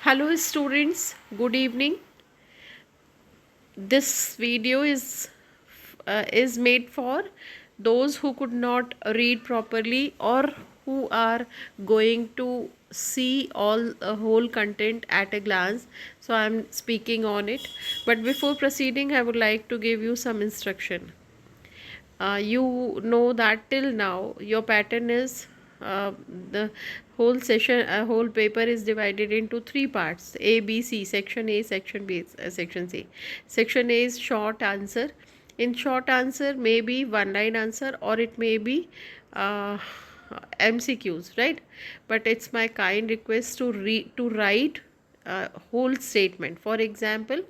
Hello students, good evening. This video is made for those who could not read properly or who are going to see all whole content at a glance. So I am speaking on it. But before proceeding, I would like to give you some instruction. You know that till now your pattern is the whole session whole paper is divided into three parts: A, B, C. Section A, section B, section C. Section A is short answer. In short answer may be one line answer or it may be uh, MCQs, right? But it's my kind request to write whole statement. For example,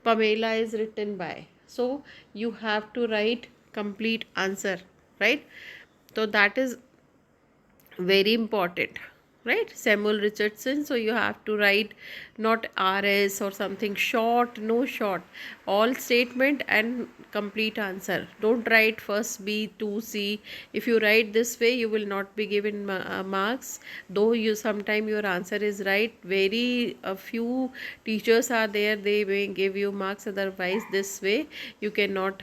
Pamela is written by, so you have to write complete answer, right? So that is very important, right? Samuel Richardson, so you have to write not RS or something short, no short, all statement and complete answer. Don't write first B to C. If you write this way, you will not be given marks, though you sometime your answer is right. Very a few teachers are there, they may give you marks, otherwise this way you cannot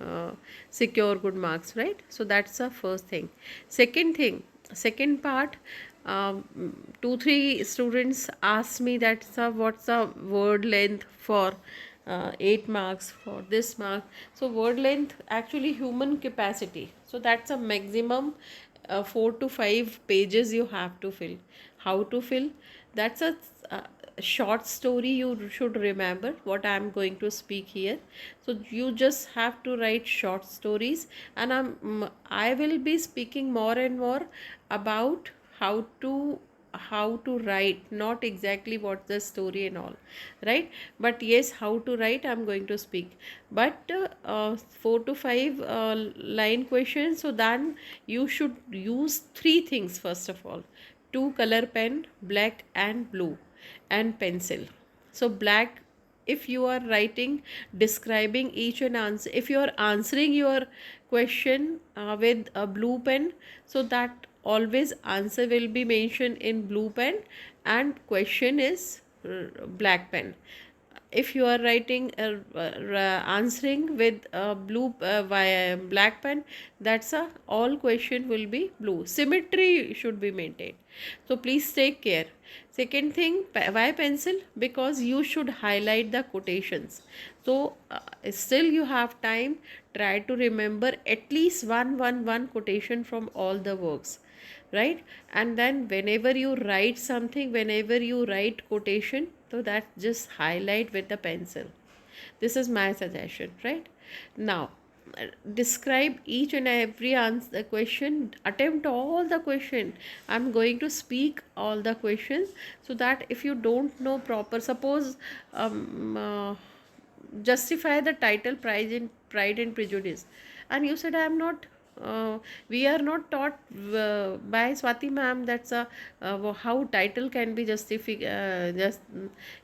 uh, secure good marks, right? So that's the first thing. Second thing, second part, um, 2 3 students asked me that, sir, what's the word length for 8 marks for this mark? So word length actually human capacity, so that's a maximum 4 to 5 pages you have to fill. How to fill? That's a short story. You should remember what I am going to speak here. So you just have to write short stories, and I will be speaking more and more about how to write, not exactly what the story and all, right? But yes, how to write I'm going to speak. But 4 to 5 line questions, so then you should use three things. First of all, two color pen, black and blue, and pencil. So black if you are writing, describing each and answer, if you are answering your question with a blue pen, so that always answer will be mentioned in blue pen and question is black pen. If you are writing answering with blue via black pen, that's a all question will be blue. Symmetry should be maintained, so please take care. Second thing, why pencil? Because you should highlight the quotations. So still you have time. Try to remember at least one quotation from all the works, right? And then whenever you write something, whenever you write quotation, so that just highlight with the pencil. This is my suggestion, right? Now describe each and every answer question, attempt all the question. I'm going to speak all the questions, so that if you don't know proper, suppose justify the title Pride and Prejudice, and you said I am not we are not taught by Swati ma'am that's a how title can be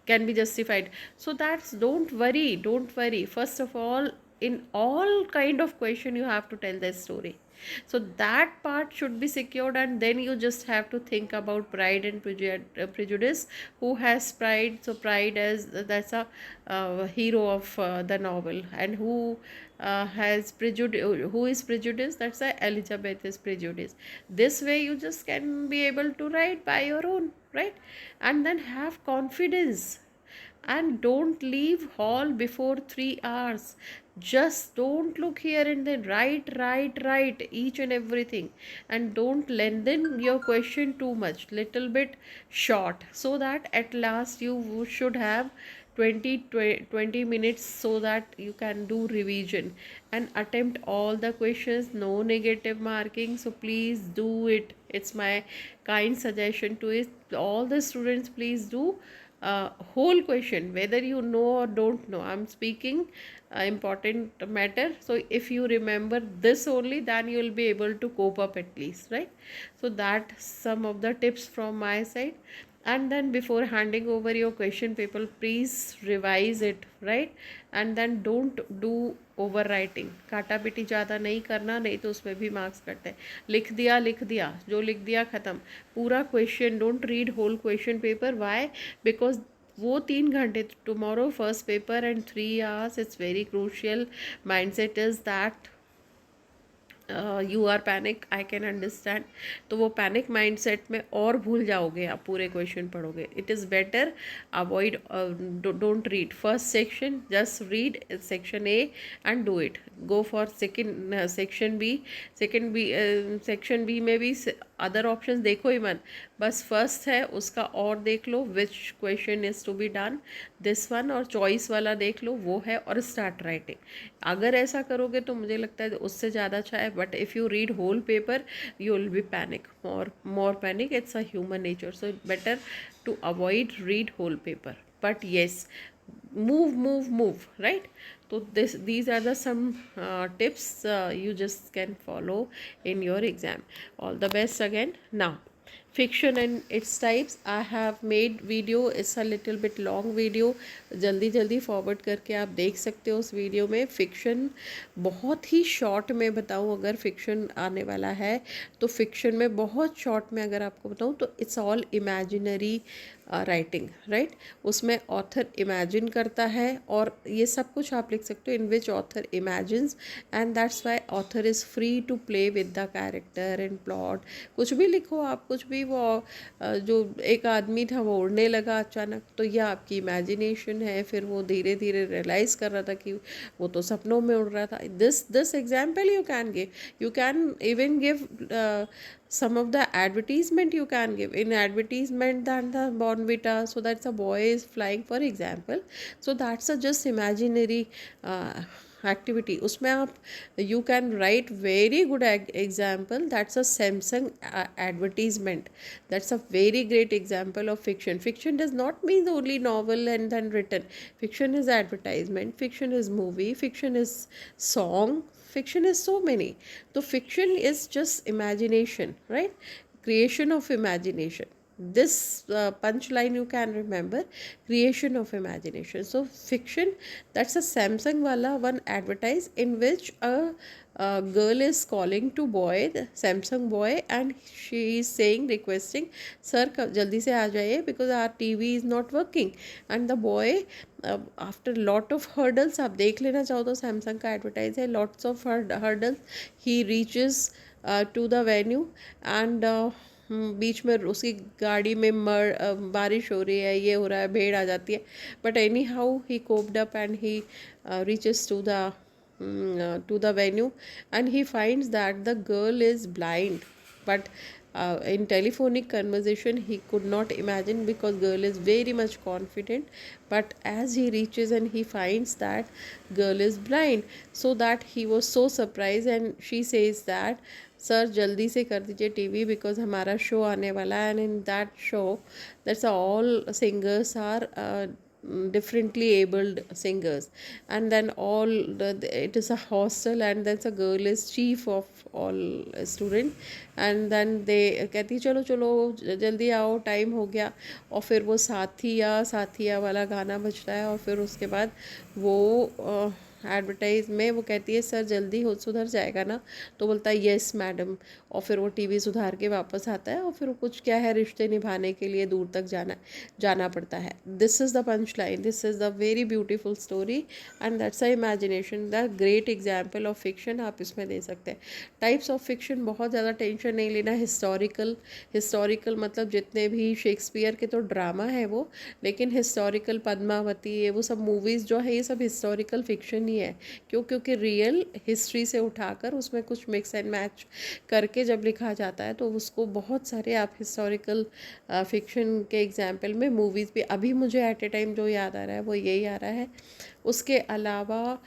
can be justified. So that's, don't worry. First of all, in all kind of question you have to tell the story, so that part should be secured, and then you just have to think about Pride and Prejudice. Who has pride? So pride as that's a hero of the novel, and has prejudice, who is prejudice? That's a Elizabeth is prejudice. This way you just can be able to write by your own, right? And then have confidence, and don't leave hall before 3 hours. Just don't look here and then write each and everything, and don't lengthen your question too much, little bit short, so that at last you should have 20 minutes, so that you can do revision and attempt all the questions. No negative marking, so please do it. It's my kind suggestion to it. All the students, please do whole question, whether you know or don't know. I'm speaking important matter, so if you remember this only, then you will be able to cope up at least, right? So that some of the tips from my side. and then before handing over your question paper, please revise it, right? And then don't do overwriting. काटा पिटी ज़्यादा नहीं करना, नहीं तो उसमें भी marks कटते हैं. लिख दिया जो लिख दिया ख़त्म. पूरा question, don't read whole question paper. Why? Because वो 3 घंटे, tomorrow first paper and 3 hours, it's very crucial. Mind set is that you are panic, I can understand. तो वो पैनिक माइंड सेट में और भूल जाओगे आप पूरे क्वेश्चन पढ़ोगे. It is better avoid, don't read first section, just read section A and do it. Go for second section B. Section B में भी अदर ऑप्शंस देखो ही मत, बस फर्स्ट है उसका और देख लो which question is to be done, this one, और चॉइस वाला देख लो वो है, और स्टार्ट राइटिंग. अगर ऐसा करोगे तो मुझे लगता है उससे ज़्यादा अच्छा है. But if you read whole paper you will be panic, more panic. It's a human nature, so better to avoid read whole paper. But yes, move, right? So these are the some tips you just can follow in your exam. All the best again. Now, fiction and its types, I have made video. It's a little bit long video. जल्दी forward करके आप देख सकते हो उस video में. Fiction बहुत ही short में बताऊँ, अगर फिक्शन आने वाला है तो फिक्शन में बहुत शॉर्ट में अगर आपको बताऊँ तो it's all imaginary writing, right? उसमें ऑथर इमेजिन करता है, और ये सब कुछ आप लिख सकते हो in which author imagines, and that's why author is free to play with the character and plot. कुछ भी लिखो आप, कुछ भी. वो जो एक आदमी था वो उड़ने लगा अचानक, तो यह आपकी इमेजिनेशन है. फिर वो धीरे धीरे रियलाइज़ कर रहा था कि वो तो सपनों में उड़ रहा था. This example you can give. You can even give some of the advertisement you can give. In advertisement that the Bonvita, so that's a boy is flying, for example. So that's a just imaginary activity. उसमें आप you can write very good example. That's a Samsung advertisement. That's a very great example of fiction. Fiction does not mean only novel and then written. Fiction is advertisement. Fiction is movie. Fiction is song. Fiction is so many. So fiction is just imagination, right? Creation of imagination. This punchline you can remember, creation of imagination. So fiction, that's a Samsung wala one advertise in which a girl is calling to boy, the Samsung boy, and she is saying, requesting, sir jaldi se aa jaiye because our TV is not working. And the boy, after lot of hurdles, आप देख लेना चाहो तो Samsung का advertise है, lots of hurdles, he reaches to the venue, and बीच में उसकी गाड़ी में बारिश हो रही है, ये हो रहा है, भीड़ आ जाती है. But any how he coped up and he reaches to the venue, and he finds that the girl is blind. But in telephonic conversation he could not imagine, because girl is very much confident. But as he reaches and he finds that girl is blind, so that he was so surprised, and she says that sir जल्दी से कर दीजिए TV, because हमारा show आने वाला है, and in that show that's all singers are differently abled singers, and then all it is a hostel, and then a girl is chief of all student, and then they कहती चलो चलो जल्दी आओ, time हो गया. और फिर वो साथिया वाला गाना बजता है, और फिर उसके बाद वो एडवर्टाइज में वो कहती है सर जल्दी हो सुधर जाएगा ना, तो बोलता है येस मैडम, और फिर वो टीवी सुधार के वापस आता है, और फिर वो कुछ क्या है, रिश्ते निभाने के लिए दूर तक जाना पड़ता है. This is the punch line, this is the very beautiful story, and that's a imagination, the great example of fiction आप इसमें दे सकते हैं. टाइप्स ऑफ फिक्शन, बहुत ज़्यादा टेंशन नहीं लेना. हिस्टोरिकल मतलब जितने भी शेक्सपियर के तो ड्रामा है वो, लेकिन हिस्टोरिकल पद्मावती, ये वो सब मूवीज़ जो है ये सब हिस्टोरिकल फिक्शन ही है. क्योंकि रियल हिस्ट्री से उठाकर उसमें कुछ मिक्स एंड मैच करके जब लिखा जाता है तो उसको बहुत सारे आप हिस्टोरिकल फिक्शन के एग्जाम्पल में मूवीज़ भी, अभी मुझे एट ए टाइम जो याद आ रहा है वो यही आ रहा है. उसके अलावा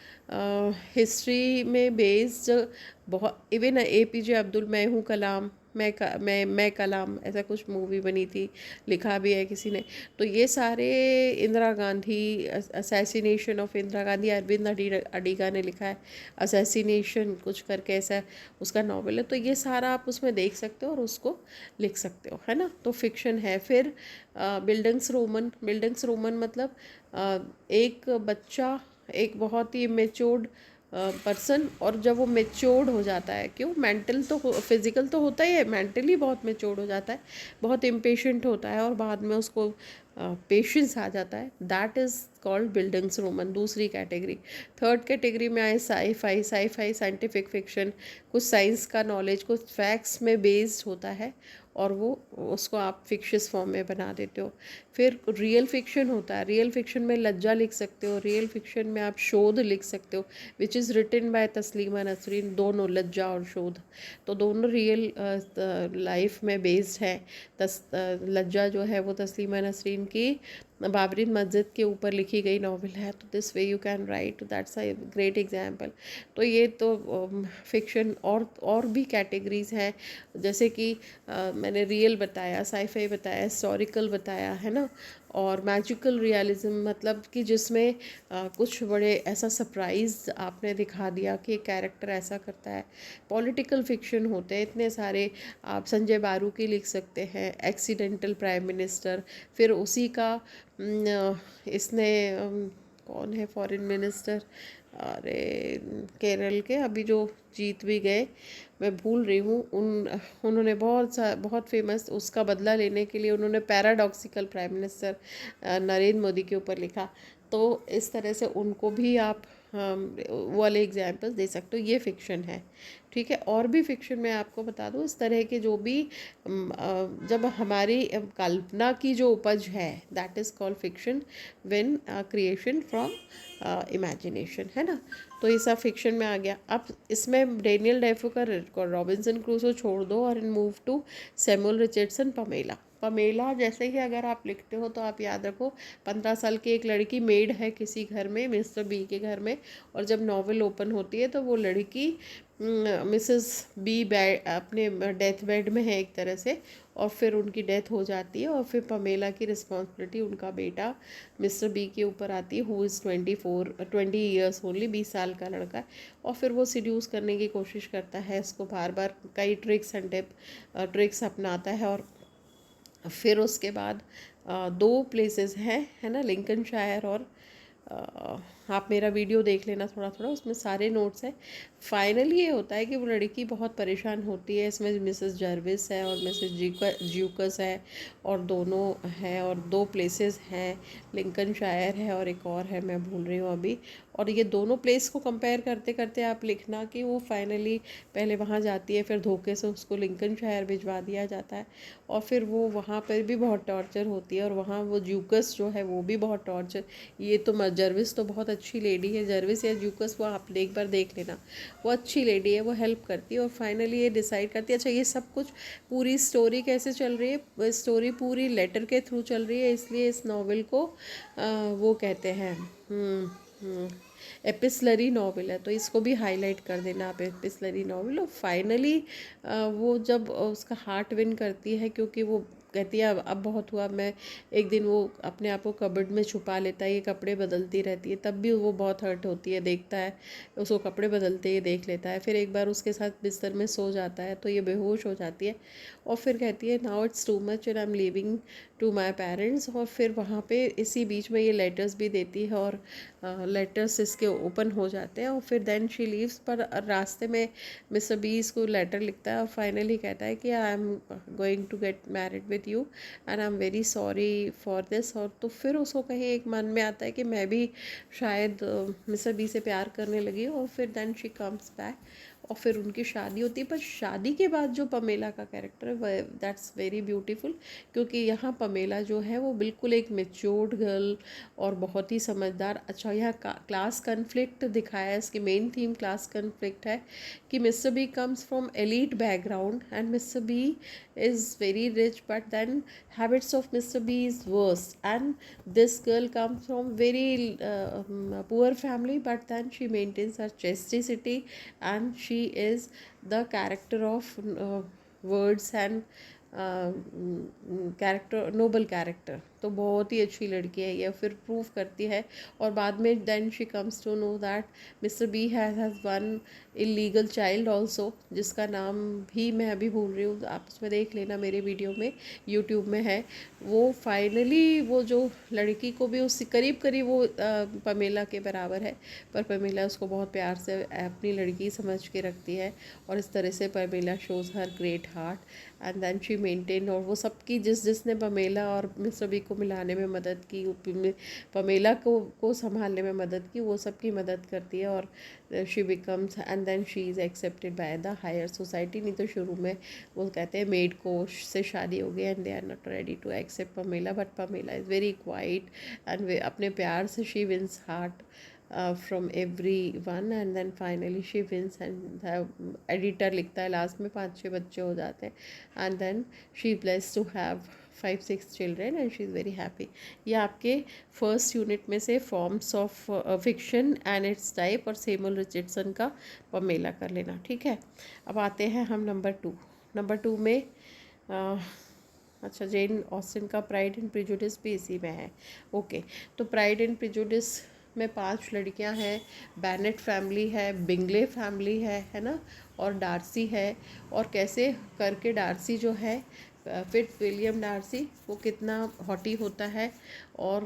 हिस्ट्री में बेस्ड बहुत, इवन APJ अब्दुल, मैं हूँ कलाम, मैं कलाम, ऐसा कुछ मूवी बनी थी, लिखा भी है किसी ने। तो ये सारे इंदिरा गांधी, असैसिनेशन ऑफ इंदिरा गांधी, अरविंद अडिगा ने लिखा है, असैसिनेशन कुछ करके ऐसा उसका नॉवल है। तो ये सारा आप उसमें देख सकते हो और उसको लिख सकते हो, है ना। तो फिक्शन है। फिर बिल्डिंग्स रोमन मतलब एक बच्चा, एक बहुत ही मेच्योर्ड पर्सन, और जब वो मेच्योर्ड हो जाता है, क्यों, मेंटल तो फिजिकल तो होता ही है, मेंटली बहुत मेच्योर्ड हो जाता है, बहुत इम्पेशेंट होता है, और बाद में उसको पेशेंस आ जाता है, that is called buildings Roman, दूसरी कैटेगरी। थर्ड कैटेगरी में आए साई फाई साइंटिफिक फिक्शन, कुछ साइंस का नॉलेज, कुछ फैक्ट्स में बेस्ड होता है, और वो उसको आप फिक्शियस फॉर्म में बना देते हो। फिर रियल फिक्शन होता है, रियल फिक्शन में लज्जा लिख सकते हो, रियल फिक्शन में आप शोध लिख सकते हो, which is written by Taslima Nasrin, दोनों लज्जा और शोध, तो दोनों रियल लाइफ में बेस्ड है। लज्जा जो है वो तस्लीमा नसरीन की बाबरी मस्जिद के ऊपर लिखी गई नावल है, तो this way you can write, that's a great example. तो ये तो फिक्शन, और भी कैटेगरीज हैं, जैसे कि मैंने रियल बताया, साईफाई बताया, हिस्टोरिकल बताया, है ना, और मैजिकल रियलिज्म मतलब कि जिसमें कुछ बड़े ऐसा सरप्राइज आपने दिखा दिया कि कैरेक्टर ऐसा करता है। पॉलिटिकल फिक्शन होते हैं इतने सारे, आप संजय बारू की लिख सकते हैं, एक्सीडेंटल प्राइम मिनिस्टर। फिर उसी का इसने कौन है फॉरेन मिनिस्टर, अरे केरल के, अभी जो जीत भी गए, मैं भूल रही हूँ, उन्होंने बहुत फेमस, उसका बदला लेने के लिए उन्होंने paradoxical prime minister Narendra Modi के ऊपर लिखा। तो इस तरह से उनको भी आप वो वाले एग्जाम्पल्स दे सकते हो, ये फिक्शन है, ठीक है। और भी फिक्शन मैं आपको बता दूँ, इस तरह के जो भी जब हमारी कल्पना की जो उपज है, that is called fiction, when creation from imagination, है ना। तो ये सब फिक्शन में आ गया। अब इसमें डेनियल डेफो का रॉबिन्सन क्रूसो छोड़ दो और move to Samuel Richardson, Pamela. Pamela जैसे ही अगर आप लिखते हो तो आप याद रखो, 15 साल की एक लड़की मेड है किसी घर में, मिस्टर बी के घर में, और जब नॉवल ओपन होती है तो वो लड़की मिसेस बी अपने डेथ बेड में है एक तरह से, और फिर उनकी डेथ हो जाती है, और फिर पमेला की रिस्पॉन्सिबिलिटी उनका बेटा मिस्टर बी के ऊपर आती है, हु इज़ 20 ईयर्स ओनली, 20 साल का लड़का है। और फिर वो सिड्यूस करने की कोशिश करता है, इसको बार बार कई ट्रिक्स अपनाता है। और फिर उसके बाद दो प्लेसेस हैं, है ना, लिंकनशायर और आप मेरा वीडियो देख लेना थोड़ा थोड़ा, उसमें सारे नोट्स हैं। फाइनली ये होता है कि वो लड़की बहुत परेशान होती है, इसमें मिसेस जर्विस है और मिसेस ज्यूकस है, और दोनों हैं, और दो प्लेसेस हैं, लिंकनशायर है और एक और है, मैं भूल रही हूँ अभी। और ये दोनों प्लेस को कंपेयर करते करते आप लिखना कि वो फाइनली पहले वहाँ जाती है, फिर धोखे से उसको लिंकनशायर भिजवा दिया जाता है, और फिर वो वहाँ पर भी बहुत टॉर्चर होती है, और वहाँ वो ज्यूकस जो है वो भी बहुत टॉर्चर, ये तो जर्विस तो बहुत अच्छी लेडी है, जर्विस या ज्यूकस, वो आप एक बार देख लेना, वो अच्छी लेडी है, वो हेल्प करती है, और फाइनली ये डिसाइड करती है। अच्छा, ये सब कुछ पूरी स्टोरी कैसे चल रही है, स्टोरी पूरी लेटर के थ्रू चल रही है, इसलिए इस नावल को वो कहते हैं एपिसलरी नावल है, तो इसको भी हाईलाइट कर देना आप, एपिसलरी नावल। और फाइनली वो जब उसका हार्ट विन करती है, क्योंकि वो कहती है अब बहुत हुआ, मैं एक दिन, वो अपने आप को कबर्ड में छुपा लेता है, ये कपड़े बदलती रहती है, तब भी वो बहुत हर्ट होती है, देखता है उसको कपड़े बदलते ही देख लेता है, फिर एक बार उसके साथ बिस्तर में सो जाता है तो ये बेहोश हो जाती है, और फिर कहती है now it's too much and I am living to my parents. और फिर वहाँ पे इसी बीच में ये लेटर्स भी देती है, और लेटर्स इसके ओपन हो जाते हैं, और फिर देन शी लीव्स। पर रास्ते में मिस्टर बी इसको लेटर लिखता है, और फाइनली कहता है कि I am going to get married with you and I am very sorry for this. और तो फिर उसको कहीं एक मन में आता है कि मैं भी शायद मिस्टर बी से प्यार करने लगी हूँ, और फिर देन शी कम्स बैक, और फिर उनकी शादी होती है। पर शादी के बाद जो पमेला का कैरेक्टर है, दैट्स वेरी ब्यूटीफुल, क्योंकि यहाँ पमेला जो है वो बिल्कुल एक मेच्योर्ड गर्ल और बहुत ही समझदार। अच्छा, यहाँ क्लास कन्फ्लिक्ट दिखाया है, इसकी मेन थीम क्लास कन्फ्लिक्ट है, कि Mister B comes from elite background and Mister B is very rich, but then habits of Mr. B is worse, and this girl comes from very poor family, but then she maintains her chastity, and she is the character of words and character, noble character. तो बहुत ही अच्छी लड़की है ये, फिर prove करती है। और बाद में then she comes to know that Mister B has one illegal child also, जिसका नाम भी मैं अभी भूल रही हूँ, आप उसमें देख लेना, मेरे वीडियो में यूट्यूब में है। वो फाइनली वो जो लड़की को भी उससे करीब करीब वो पमेला के बराबर है, पर पमेला उसको बहुत प्यार से अपनी लड़की समझ के रखती है। और इस तरह से Pamela shows her great heart and then she maintain. और वो सबकी जिसने पमेला और मिस्टर बी को मिलाने में मदद की, पमेला को संभालने में मदद की, वो सबकी मदद करती है। और she becomes and then she is accepted by the higher society. नहीं तो शुरू में वो कहते हैं मेड को से शादी हो गई and they are not ready to accept Pamela, but Pamela is very quiet and वे अपने प्यार से she wins heart from everyone and then finally she wins and the editor लिखता है लास्ट में 5-6 बच्चे हो जाते हैं and then she blessed to have 5-6 children and she is very happy। ये आपके फर्स्ट यूनिट में से forms of fiction and it's type और सैमुअल रिचर्डसन का पमेला कर लेना, ठीक है। अब आते हैं हम नंबर टू में अच्छा जेन ऑस्टिन का प्राइड एंड प्रेजुडिस भी इसी में है। ओके, तो प्राइड एंड प्रेजुडिस में 5 लड़कियां हैं, बैनेट फैमिली है, बिंगले फैमिली है ना, और डार्सी है। और कैसे करके डार्सी जो है फिट्ज विलियम डार्सी, वो कितना हॉटी होता है और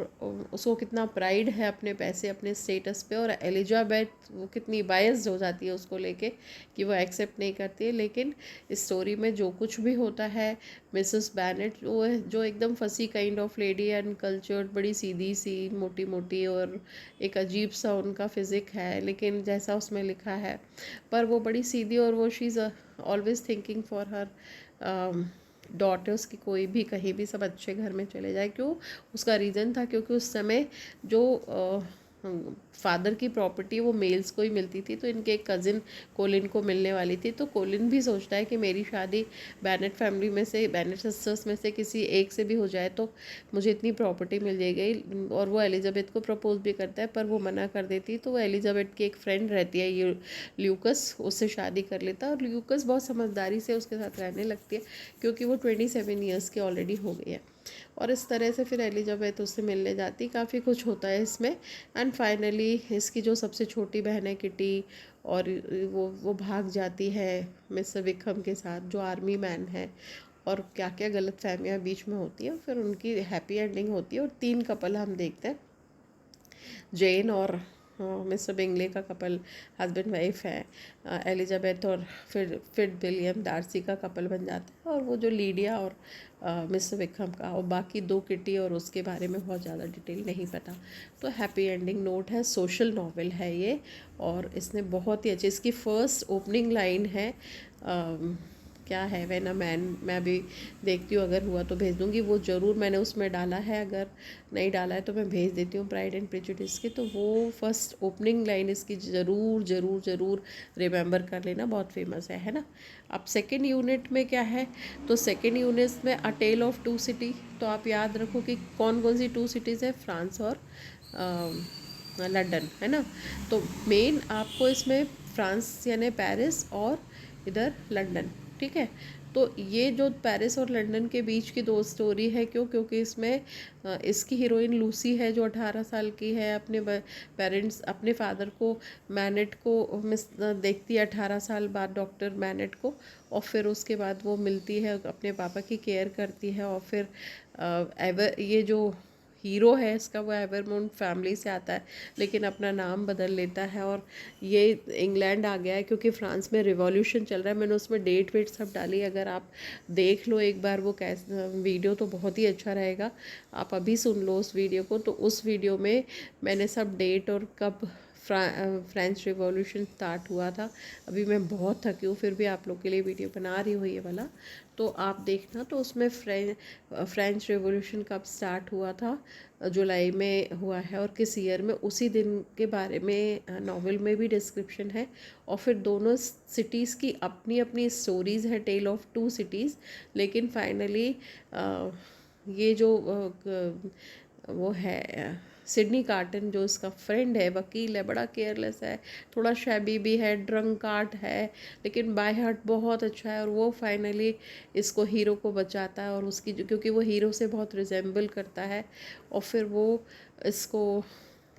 उसको कितना प्राइड है अपने पैसे अपने स्टेटस पे। और एलिजाबेथ वो कितनी बायस्ड हो जाती है उसको लेके कि वो एक्सेप्ट नहीं करती है। लेकिन इस स्टोरी में जो कुछ भी होता है, मिसेस बैनेट वो जो एकदम फसी kind of lady and cultured, बड़ी सीधी सी मोटी मोटी और एक अजीब सा उनका फिज़िक है, लेकिन जैसा उसमें लिखा है, पर वो बड़ी सीधी। और वो she is always thinking for her daughters की कोई भी कहीं भी सब अच्छे घर में चले जाए। क्यों? उसका रीज़न था क्योंकि उस समय जो फादर की प्रॉपर्टी वो मेल्स को ही मिलती थी, तो इनके एक कज़िन कोलिन को मिलने वाली थी। तो कोलिन भी सोचता है कि मेरी शादी बैनेट फैमिली में से, बैनेट सिस्टर्स में से किसी एक से भी हो जाए तो मुझे इतनी प्रॉपर्टी मिल जाएगी। और वो एलिजाबेथ को प्रपोज भी करता है, पर वो मना कर देती। तो वो एलिजाबेथ की एक फ्रेंड रहती है ये ल्यूकस, उससे शादी कर लेता है। और ल्यूकस बहुत समझदारी से उसके साथ रहने लगती है क्योंकि वो 27 ईयर्स की ऑलरेडी हो गई है। और इस तरह से फिर एलिजाबेथ उससे मिलने जाती, काफ़ी कुछ होता है इसमें। एंड फाइनली इसकी जो सबसे छोटी बहन है किटी, और वो भाग जाती है मिस्टर विक्रम के साथ जो आर्मी मैन है। और क्या क्या गलत फहमियाँ बीच में होती हैं, फिर उनकी हैप्पी एंडिंग होती है। और 3 कपल हम देखते हैं, जेन और मिस्टर बिंगले का कपल हस्बैंड वाइफ है, एलिजाबेथ और फिर विलियम डार्सी का कपल बन जाता है। और वो जो लीडिया और मिस्टर विक्रम का, और बाकी 2 किटी और उसके बारे में बहुत ज़्यादा डिटेल नहीं पता। तो हैप्पी एंडिंग नोट है, सोशल नॉवेल है ये। और इसने बहुत ही अच्छी, इसकी फर्स्ट ओपनिंग लाइन है क्या है, व्हेन अ मैन, मैं अभी देखती हूँ अगर हुआ तो भेज दूँगी, वो ज़रूर मैंने उसमें डाला है, अगर नहीं डाला है तो मैं भेज देती हूँ प्राइड एंड प्रेजुडिस की। तो वो फर्स्ट ओपनिंग लाइन इसकी ज़रूर ज़रूर ज़रूर रिमेंबर कर लेना, बहुत फेमस है ना। अब सेकेंड यूनिट में क्या है, तो सेकेंड यूनिट में अ टेल ऑफ 2 सिटी। तो आप याद रखो कि कौन कौन सी 2 सिटीज़ है, फ्रांस और लंदन, है ना। तो मेन आपको इसमें फ्रांस यानी पेरिस और इधर लंदन, ठीक है। तो ये जो पेरिस और लंदन के बीच की 2 स्टोरी है, क्योंकि इसमें इसकी हीरोइन लूसी है जो 18 साल की है, अपने पेरेंट्स अपने फादर को मैनेट को मिस देखती है 18 साल बाद, डॉक्टर मैनेट को। और फिर उसके बाद वो मिलती है, अपने पापा की केयर करती है। और फिर एवर ये जो हीरो है इसका वो एवरमोंट फैमिली से आता है, लेकिन अपना नाम बदल लेता है। और ये इंग्लैंड आ गया है क्योंकि फ्रांस में रिवॉल्यूशन चल रहा है। मैंने उसमें डेट वेट सब डाली, अगर आप देख लो एक बार वो वीडियो तो बहुत ही अच्छा रहेगा। आप अभी सुन लो उस वीडियो को, तो उस वीडियो में मैंने सब डेट और कब फ्रेंच रिवॉल्यूशन स्टार्ट हुआ था। अभी मैं बहुत थकी हूँ, फिर भी आप लोग के लिए वीडियो बना रही हूँ ये वाला, तो आप देखना। तो उसमें फ्रेंच रिवॉल्यूशन कब स्टार्ट हुआ था, जुलाई में हुआ है, और किस ईयर में, उसी दिन के बारे में नॉवेल में भी डिस्क्रिप्शन है। और फिर दोनों सिटीज़ की अपनी अपनी स्टोरीज़ है, टेल ऑफ 2 सिटीज़। लेकिन फाइनली ये जो वो है सिडनी कार्टन, जो इसका फ्रेंड है, वकील है, बड़ा केयरलेस है, थोड़ा शैबी भी है, ड्रंकार्ड है, लेकिन बाय हार्ट बहुत अच्छा है। और वो फाइनली इसको हीरो को बचाता है, और उसकी क्योंकि वो हीरो से बहुत रिजेंबल करता है, और फिर वो इसको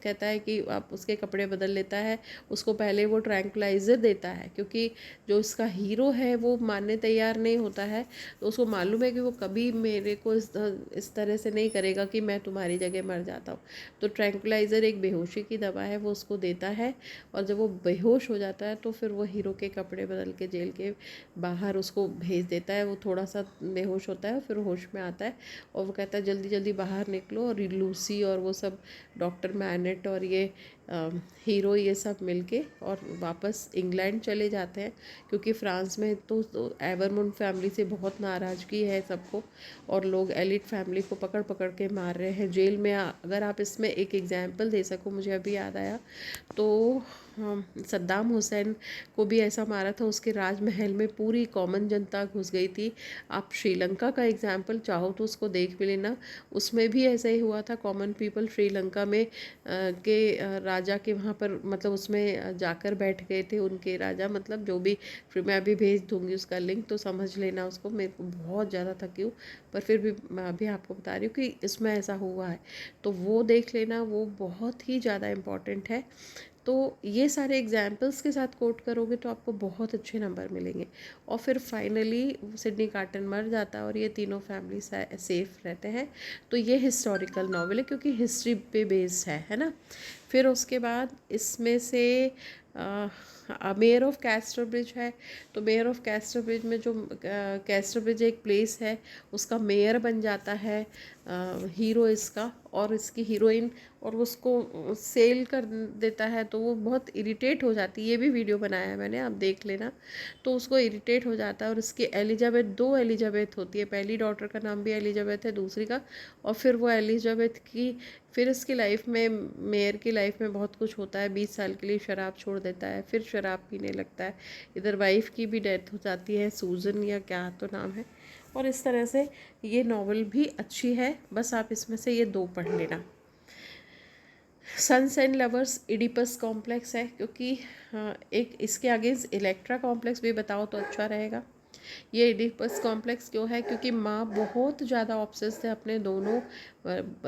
कहता है कि आप उसके कपड़े बदल लेता है। उसको पहले वो ट्रैंक्विलाइज़र देता है, क्योंकि जो इसका हीरो है वो मानने तैयार नहीं होता है। तो उसको मालूम है कि वो कभी मेरे को इस तरह से नहीं करेगा कि मैं तुम्हारी जगह मर जाता हूँ। तो ट्रैंक्विलाइज़र एक बेहोशी की दवा है, वो उसको देता है, और जब वो बेहोश हो जाता है तो फिर वो हीरो के कपड़े बदल के जेल के बाहर उसको भेज देता है। वो थोड़ा सा बेहोश होता है, फिर होश में आता है, और वो कहता है जल्दी जल्दी बाहर निकलो। और लूसी और वो सब, डॉक्टर मैनेट और ये हीरो, ये सब मिलके और वापस इंग्लैंड चले जाते हैं, क्योंकि फ्रांस में तो एवरमुंड फैमिली से बहुत नाराज़गी है सबको, और लोग एलिट फैमिली को पकड़ पकड़ के मार रहे हैं जेल में। अगर आप इसमें एक एग्जांपल दे सको, मुझे अभी याद आया, तो सद्दाम हुसैन को भी ऐसा मारा था, उसके राजमहल में पूरी कॉमन जनता घुस गई थी। आप श्रीलंका का एग्जाम्पल चाहो तो उसको देख भी लेना, उसमें भी ऐसा ही हुआ था। कॉमन पीपल श्रीलंका में के राजा के वहाँ पर, मतलब उसमें जाकर बैठ गए थे उनके राजा, मतलब जो भी, फिर मैं अभी भेज दूँगी उसका लिंक, तो समझ लेना उसको। मेरे को बहुत ज़्यादा थकी हूँ, पर फिर भी मैं अभी आपको बता रही हूँ कि इसमें ऐसा हुआ है, तो वो देख लेना, वो बहुत ही ज़्यादा इम्पॉर्टेंट है। तो ये सारे एग्जाम्पल्स के साथ कोट करोगे तो आपको बहुत अच्छे नंबर मिलेंगे। और फिर फाइनली सिडनी कार्टन मर जाता है, और ये तीनों फैमिली सेफ रहते हैं। तो ये हिस्टोरिकल नॉवल है, क्योंकि हिस्ट्री पे बेस्ड है ना। फिर उसके बाद इसमें से मेयर ऑफ कैस्टरब्रिज है। तो मेयर ऑफ कैस्टरब्रिज में जो कैस्टरब्रिज एक प्लेस है, उसका मेयर बन जाता है हीरो इसका, और इसकी हीरोइन, और उसको सेल कर देता है। तो वो बहुत इरिटेट हो जाती है, ये भी वीडियो बनाया है मैंने, आप देख लेना। तो उसको इरिटेट हो जाता है, और उसकी एलिजाबेथ, 2 एलिजाबेथ होती है, पहली डॉटर का नाम भी एलिजाबेथ है, दूसरी का, और फिर वो एलिजाबेथ की, फिर इसकी लाइफ में, मेयर की लाइफ में बहुत कुछ होता है। 20 साल के लिए शराब छोड़ देता है, फिर शराब पीने लगता है। इधर वाइफ की भी डेथ हो जाती है, सूजन या क्या तो नाम है। और इस तरह से ये नॉवल भी अच्छी है, बस आप इसमें से ये 2 पढ़ लेना। Sons and Lovers Oedipus complex है, क्योंकि एक इसके अगेंस्ट इलेक्ट्रा कॉम्प्लेक्स भी बताओ तो अच्छा रहेगा। ये इडिपस कॉम्प्लेक्स क्यों है, क्योंकि माँ बहुत ज़्यादा ऑब्सेस्ड है अपने दोनों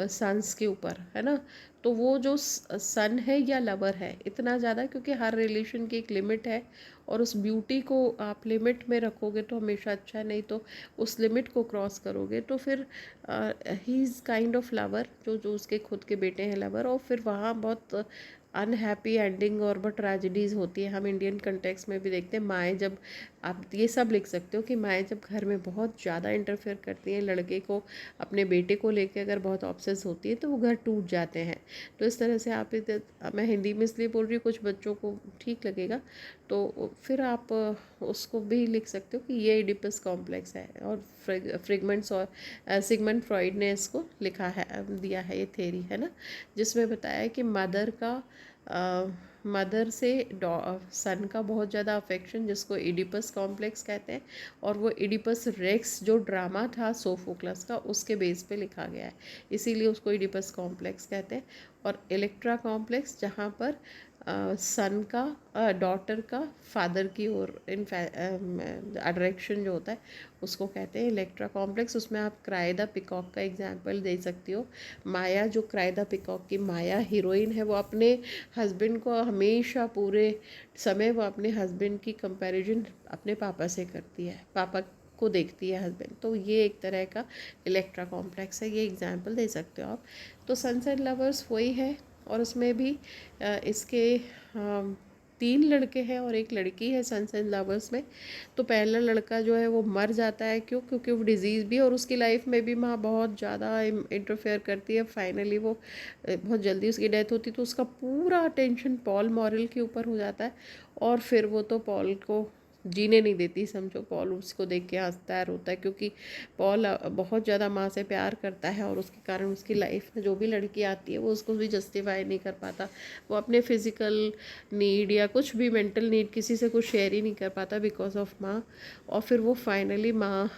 सन्स के ऊपर, है ना। तो वो जो सन है या लवर है, इतना ज़्यादा, क्योंकि हर रिलेशन की एक लिमिट है, और उस ब्यूटी को आप लिमिट में रखोगे तो हमेशा अच्छा है, नहीं तो उस लिमिट को क्रॉस करोगे तो फिर he is kind of lover, जो जो उसके खुद के बेटे हैं लवर, और फिर वहाँ बहुत अनहैप्पी एंडिंग और बहुत ट्रेजिडीज़ होती है। हम इंडियन कंटेक्स्ट में भी देखते हैं, माएँ जब, आप ये सब लिख सकते हो कि माएँ जब घर में बहुत ज़्यादा इंटरफेयर करती हैं लड़के को, अपने बेटे को लेके अगर बहुत ऑब्सेस होती है, तो वो घर टूट जाते हैं। तो इस तरह से आप, मैं हिंदी में इसलिए बोल रही हूँ, कुछ बच्चों को ठीक लगेगा, तो फिर आप उसको भी लिख सकते हो कि ये इडिपस कॉम्प्लेक्स है। और फ्रिगमेंट्स और सिगमंड फ्रॉइड ने इसको लिखा है, दिया है ये थेरी, है ना, जिसमें बताया है कि मदर से सन का बहुत ज़्यादा अफेक्शन, जिसको इडिपस कॉम्प्लेक्स कहते हैं, और वो इडिपस रेक्स जो ड्रामा था सोफोक्लस का, उसके बेस पे लिखा गया है, इसीलिए उसको इडिपस कॉम्प्लेक्स कहते हैं। और इलेक्ट्रा कॉम्प्लेक्स, जहाँ पर सन का डॉटर का फादर की ओर अट्रैक्शन जो होता है, उसको कहते हैं इलेक्ट्रा कॉम्प्लेक्स। उसमें आप क्राई द पिकॉक का एग्जांपल दे सकती हो। माया, जो क्राई द पिकॉक की माया हीरोइन है, वो अपने हस्बैंड को हमेशा, पूरे समय वो अपने हस्बैंड की कंपैरिजन अपने पापा से करती है, पापा को देखती है हस्बैंड। तो ये एक तरह का इलेक्ट्रा कॉम्प्लेक्स है, ये एग्जांपल दे सकते हो आप। तो सन्स एंड लवर्स वही है, और उसमें भी इसके 3 लड़के हैं और 1 लड़की है सन्स एंड लवर्स में। तो पहला लड़का जो है वो मर जाता है, क्यों, क्योंकि वो डिज़ीज़ भी, और उसकी लाइफ में भी माँ बहुत ज़्यादा इंटरफेयर करती है। फाइनली वो बहुत जल्दी उसकी डेथ होती है, तो उसका पूरा अटेंशन पॉल मॉरल के ऊपर हो जाता है, और फिर वो तो पॉल को जीने नहीं देती, समझो। पॉल उसको देख के हंसता है, रोता है, क्योंकि पॉल बहुत ज़्यादा माँ से प्यार करता है, और उसके कारण उसकी लाइफ में जो भी लड़की आती है वो उसको भी जस्टिफाई नहीं कर पाता। वो अपने फिज़िकल नीड या कुछ भी मेंटल नीड किसी से कुछ शेयर ही नहीं कर पाता बिकॉज ऑफ माँ। और फिर वो फाइनली माँ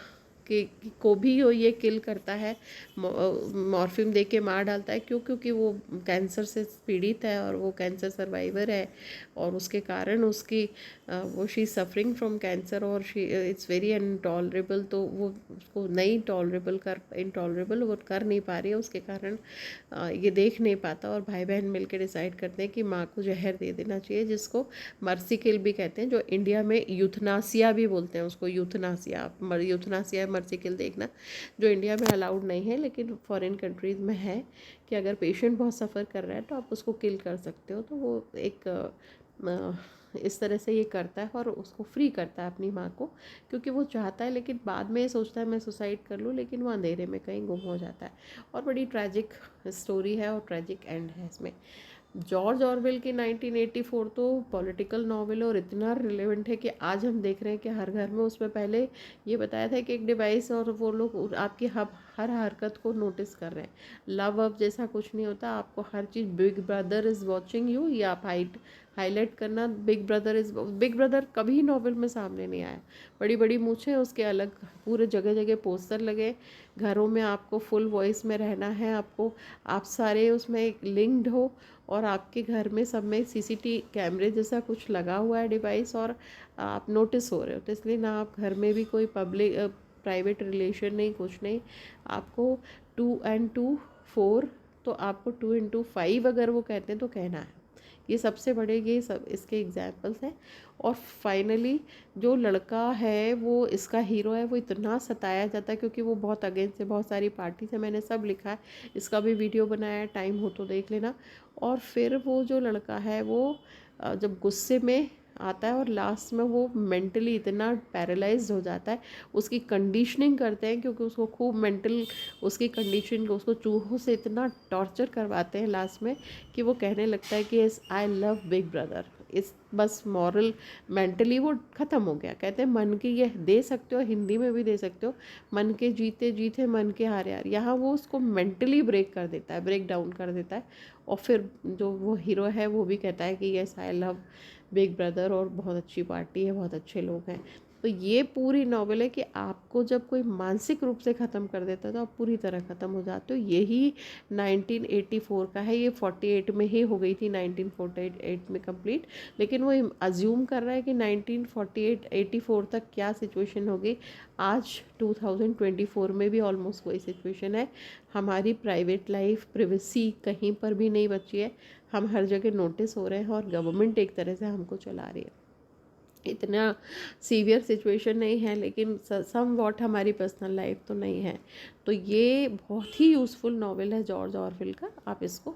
को भी ये किल करता है, मॉर्फिन दे के मार डालता है। क्यों? क्योंकि वो कैंसर से पीड़ित है और वो कैंसर सर्वाइवर है, और उसके कारण उसकी वो शी सफरिंग फ्रॉम कैंसर, और शी इट्स वेरी इनटॉलरेबल। तो वो उसको नहीं इंटॉलरेबल वो कर नहीं पा रही है, उसके कारण ये देख नहीं पाता, और भाई बहन मिलकर डिसाइड करते हैं कि माँ को जहर दे देना चाहिए, जिसको मर्सी किल भी कहते हैं, जो इंडिया में यूथनासिया भी बोलते हैं उसको। यूथनासिया मर्सी किल देखना, जो इंडिया में अलाउड नहीं है लेकिन फॉरेन कंट्रीज़ में है, कि अगर पेशेंट बहुत सफ़र कर रहा है तो आप उसको किल कर सकते हो। तो वो एक इस तरह से ये करता है और उसको फ्री करता है अपनी माँ को, क्योंकि वो चाहता है, लेकिन बाद में ये सोचता है मैं सुसाइड कर लूँ, लेकिन वो अंधेरे में कहीं गुम हो जाता है। और बड़ी ट्रैजिक स्टोरी है और ट्रैजिक एंड है इसमें। जॉर्ज ऑरवेल की 1984 तो पॉलिटिकल नॉवेल और इतना रिलेवेंट है कि आज हम देख रहे हैं कि हर घर में, उसमें पहले ये बताया था कि एक डिवाइस और वो लोग आपकी हर हरकत को नोटिस कर रहे हैं। लव अब जैसा कुछ नहीं होता, आपको हर चीज़ big brother is watching you, या आप हाईलाइट करना बिग ब्रदर कभी नॉवेल में सामने नहीं आया। बड़ी बड़ी मूछें उसके, अलग पूरे जगह जगह पोस्टर लगे, घरों में आपको फुल वॉइस में रहना है, आपको आप सारे उसमें लिंक्ड हो, और आपके घर में सब में सीसीटीवी कैमरे जैसा कुछ लगा हुआ है डिवाइस, और आप नोटिस हो रहे हो। तो इसलिए ना आप घर में भी कोई पब्लिक प्राइवेट रिलेशन नहीं, कुछ नहीं, आपको 2 and 2 4, तो आपको 2 into 5 अगर वो कहते हैं तो कहना है। ये सबसे बड़े ये सब इसके एग्जाम्पल्स हैं। और फाइनली जो लड़का है वो इसका हीरो है, वो इतना सताया जाता है क्योंकि वो बहुत अगेंस्ट है बहुत सारी पार्टी से। मैंने सब लिखा है, इसका भी वीडियो बनाया है, टाइम हो तो देख लेना। और फिर वो जो लड़का है वो जब गुस्से में आता है और लास्ट में वो मेंटली इतना पैरालाइज्ड हो जाता है, उसकी कंडीशनिंग करते हैं, क्योंकि उसको खूब मेंटल उसकी कंडीशन को, उसको चूहों से इतना टॉर्चर करवाते हैं लास्ट में कि वो कहने लगता है कि yes I love big brother. इस बस मॉरल मेंटली वो ख़त्म हो गया। कहते हैं मन की ये दे सकते हो, हिंदी में भी दे सकते हो, मन के जीते जीते मन के हारे हार। यहाँ वो उसको मेंटली ब्रेक कर देता है, ब्रेक डाउन कर देता है। और फिर जो वो हीरो है वो भी कहता है कि yes I love big brother, और बहुत अच्छी पार्टी है, बहुत अच्छे लोग हैं। तो ये पूरी नॉवेल है कि आपको जब कोई मानसिक रूप से ख़त्म कर देता है तो आप पूरी तरह ख़त्म हो जाते हो। यही 1984 का है, ये 48 में ही हो गई थी, 1948 में कंप्लीट। लेकिन वो अज्यूम कर रहा है कि 1948-84 तक क्या सिचुएशन होगी। आज 2024 में भी ऑलमोस्ट वही सिचुएशन है। हमारी प्राइवेट लाइफ, प्रिवेसी कहीं पर भी नहीं बची है, हम हर जगह नोटिस हो रहे हैं, और गवर्नमेंट एक तरह से हमको चला रही है। इतना सीवियर सिचुएशन नहीं है, लेकिन सम वॉट हमारी पर्सनल लाइफ तो नहीं है। तो ये बहुत ही यूज़फुल नॉवेल है जॉर्ज ऑरवेल का, आप इसको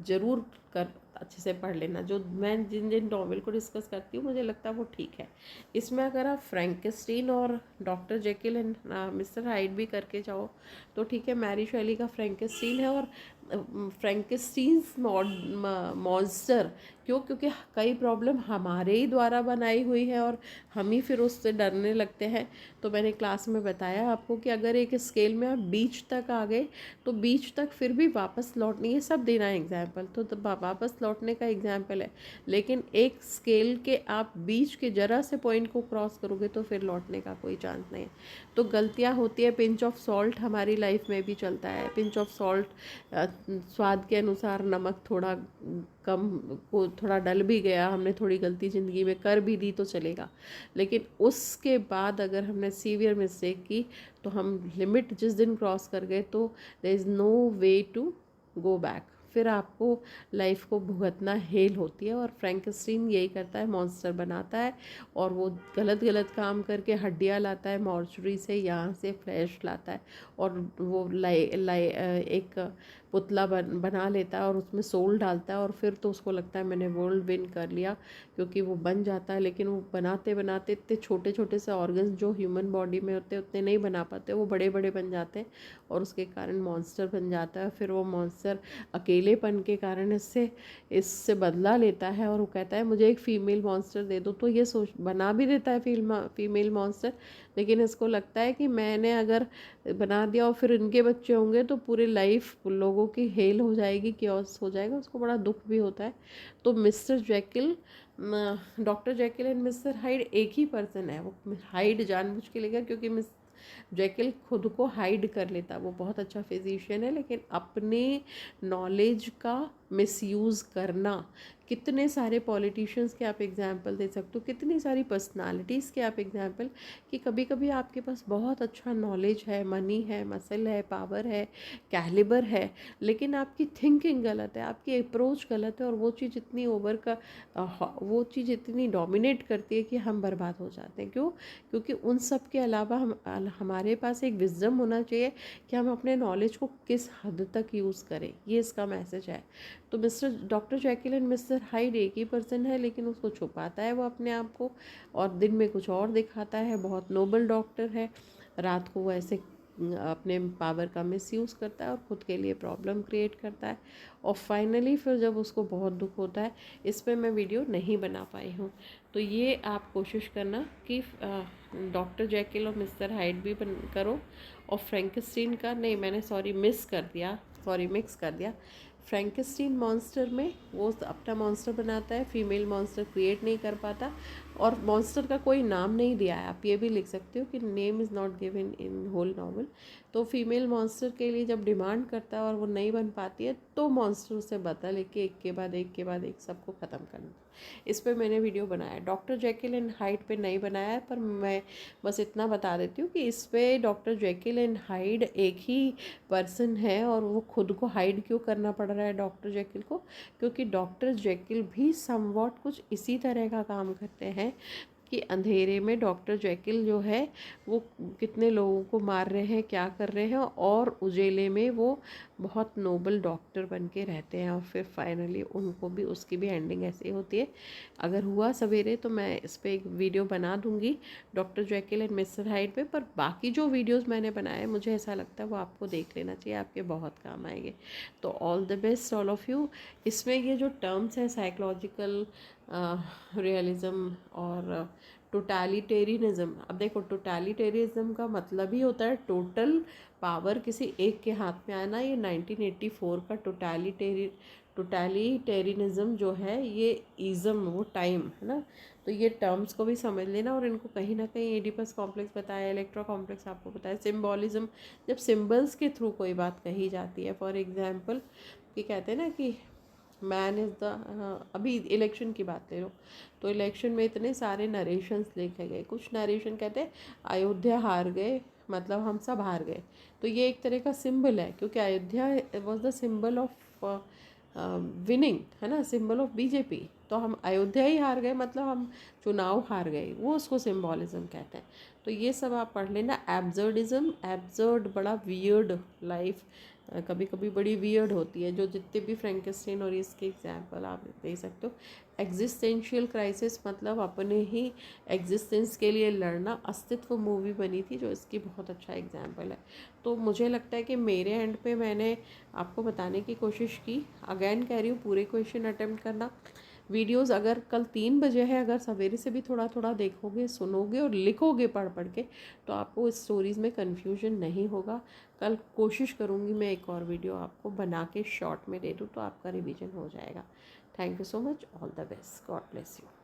ज़रूर कर अच्छे से पढ़ लेना। जो मैं जिन जिन नॉवेल को डिस्कस करती हूँ मुझे लगता है वो ठीक है। इसमें अगर आप फ्रैंकेस्टीन और doctor Jekyll and mister hide भी करके जाओ तो ठीक है। मैरी शैली का फ्रैंकेस्टीन है, और फ्रैंकेस्टीन्स मॉन्स्टर क्यों? क्योंकि कई प्रॉब्लम हमारे ही द्वारा बनाई हुई है और हम ही फिर उससे डरने लगते हैं। तो मैंने क्लास में बताया आपको कि अगर एक स्केल में आप बीच तक आ गए तो बीच तक फिर भी वापस लौटने, ये सब देना है एग्जाम्पल, तो वापस लौटने का एग्जाम्पल है। लेकिन एक स्केल के आप बीच के जरा से पॉइंट को क्रॉस करोगे तो फिर लौटने का कोई चांस नहीं है। तो गलतियाँ होती है, पिंच ऑफ सॉल्ट हमारी लाइफ में भी चलता है। पिंच ऑफ सॉल्ट, स्वाद के अनुसार नमक थोड़ा कम को थोड़ा डल भी गया, हमने थोड़ी गलती ज़िंदगी में कर भी दी तो चलेगा। लेकिन उसके बाद अगर हमने सीवियर मिस्टेक की तो हम लिमिट जिस दिन क्रॉस कर गए तो there is no way to go back. फिर आपको लाइफ को भुगतना हेल होती है। और फ्रैंकेस्टीन यही करता है, मॉन्स्टर बनाता है और वो गलत गलत काम करके हड्डियाँ लाता है मॉर्चरी से, यहाँ से फ्लैश लाता है और वो एक पुतला बना लेता है और उसमें सोल डालता है। और फिर तो उसको लगता है मैंने वर्ल्ड विन कर लिया, क्योंकि वो बन जाता है। लेकिन वो बनाते बनाते इतने छोटे छोटे से ऑर्गन्स जो ह्यूमन बॉडी में होते हैं उतने नहीं बना पाते, वो बड़े बड़े बन जाते हैं और उसके कारण मॉन्स्टर बन जाता है। फिर वो मॉन्स्टर अकेलेपन के कारण इससे बदला लेता है और वो कहता है मुझे एक फ़ीमेल मॉन्स्टर दे दो। तो ये सोच बना भी देता है फीमेल मॉन्स्टर, लेकिन इसको लगता है कि मैंने अगर बना दिया और फिर इनके बच्चे होंगे तो पूरी लाइफ लोगों की हेल हो जाएगी, क्योस हो जाएगा। उसको बड़ा दुख भी होता है। तो mister Jekyll, doctor Jekyll and mister hide एक ही पर्सन है। वो हाइड जानबूझ के लेगा क्योंकि जेकिल खुद को हाइड कर लेता, वो बहुत अच्छा फिजिशियन है, लेकिन अपने नॉलेज का मिसयूज़ करना, कितने सारे पॉलिटिशियंस के आप एग्जाम्पल दे सकते हो, कितनी सारी पर्सनालिटीज़ के आप एग्जाम्पल, कि कभी कभी आपके पास बहुत अच्छा नॉलेज है, मनी है, मसल है, पावर है, कैलिबर है, लेकिन आपकी थिंकिंग गलत है, आपकी अप्रोच गलत है, और वो चीज़ इतनी वो चीज़ इतनी डोमिनेट करती है कि हम बर्बाद हो जाते हैं। क्यों? क्योंकि उन सब के अलावा हमारे पास एक विजडम होना चाहिए कि हम अपने नॉलेज को किस हद तक यूज़ करें, ये इसका मैसेज है। तो doctor Jekyll and mister hide एक ही पर्सन है, लेकिन उसको छुपाता है वो अपने आप को, और दिन में कुछ और दिखाता है। बहुत नोबल डॉक्टर है, रात को वो ऐसे अपने पावर का मिसयूज़ करता है और ख़ुद के लिए प्रॉब्लम क्रिएट करता है, और फाइनली फिर जब उसको बहुत दुख होता है, इस पे मैं वीडियो नहीं बना पाई हूँ। तो ये आप कोशिश करना कि डॉक्टर जैकिल और मिस्टर हाइड भी करो, और फ्रैंकेनस्टीन का नहीं, मैंने मिक्स कर दिया। फ्रैंकेनस्टीन मॉन्स्टर में वो अपना मॉन्स्टर बनाता है, फीमेल मॉन्स्टर क्रिएट नहीं कर पाता, और मॉन्स्टर का कोई नाम नहीं दिया है। आप ये भी लिख सकते हो कि name is not given in whole novel. तो फीमेल मॉन्स्टर के लिए जब डिमांड करता है और वो नहीं बन पाती है, तो मॉन्स्टर उसे बदल लेके एक के बाद एक सबको ख़त्म करना। इस पर मैंने वीडियो बनाया। डॉक्टर जैकिल एंड हाइड पे नहीं बनाया है, पर मैं बस इतना बता देती हूँ कि इस पे डॉक्टर जैकिल एंड हाइड एक ही पर्सन है, और वो खुद को हाइड क्यों करना पड़ रहा है डॉक्टर जैकिल को, क्योंकि डॉक्टर जैकिल भी समवॉट कुछ इसी तरह का काम करते हैं कि अंधेरे में डॉक्टर जैकिल जो है वो कितने लोगों को मार रहे हैं, क्या कर रहे हैं, और उजेले में वो बहुत नोबल डॉक्टर बन के रहते हैं, और फिर फाइनली उनको भी, उसकी भी एंडिंग ऐसी होती है। अगर हुआ सवेरे तो मैं इस पर एक वीडियो बना दूंगी doctor Jekyll and mister hide पे, पर बाकी जो वीडियोज़ मैंने बनाए मुझे ऐसा लगता है वो आपको देख लेना चाहिए, आपके बहुत काम आएंगे। तो all the best all of you. इसमें ये जो टर्म्स हैं साइकोलॉजिकल रियलिज़म और टोटलिटेरियनिज़म, अब देखो टोटलिटेरियनिज़म का मतलब ही होता है टोटल पावर किसी एक के हाथ में आना। ये 1984 का टोटलिटेरियनिज़म जो है, ये इज़म, वो टाइम है ना। तो ये टर्म्स को भी समझ लेना, और इनको कहीं ना कहीं एडिपस कॉम्प्लेक्स बताया, इलेक्ट्रा कॉम्प्लेक्स आपको बताया, सिम्बॉलिज्म, जब सिम्बल्स के थ्रू कोई बात कही जाती है। फॉर एग्जाम्पल कि कहते हैं ना कि मैन इज़ द, अभी इलेक्शन की बात ले लो, तो इलेक्शन में इतने सारे नरेशंस लिखे गए। कुछ नरेशन कहते हैं अयोध्या हार गए, मतलब हम सब हार गए। तो ये एक तरह का सिंबल है, क्योंकि Ayodhya was the symbol of winning, है ना, सिंबल ऑफ बीजेपी। तो हम अयोध्या ही हार गए, मतलब हम चुनाव हार गए, वो उसको सिम्बॉलिज्म कहते हैं। तो ये सब आप पढ़ लेना। एब्जर्डिज्म, एब्जर्ड, बड़ा वियर्ड लाइफ, कभी कभी बड़ी वियर्ड होती है, जो जितने भी फ्रैंकेनस्टाइन और इसके एग्जाम्पल आप दे सकते हो। एग्जिस्टेंशियल क्राइसिस, मतलब अपने ही एग्जिस्टेंस के लिए लड़ना। अस्तित्व मूवी बनी थी जो इसकी बहुत अच्छा एग्जाम्पल है। तो मुझे लगता है कि मेरे एंड पे मैंने आपको बताने की कोशिश की। अगेन कह रही हूँ, पूरे क्वेश्चन अटेम्प्ट करना। वीडियोस अगर कल 3 बजे है, अगर सवेरे से भी थोड़ा थोड़ा देखोगे, सुनोगे और लिखोगे पढ़ पढ़ के, तो आपको इस स्टोरीज़ में कन्फ्यूजन नहीं होगा। कल कोशिश करूँगी मैं एक और वीडियो आपको बना के शॉर्ट में दे दूँ, तो आपका रिवीजन हो जाएगा। Thank you so much, all the best, God bless you.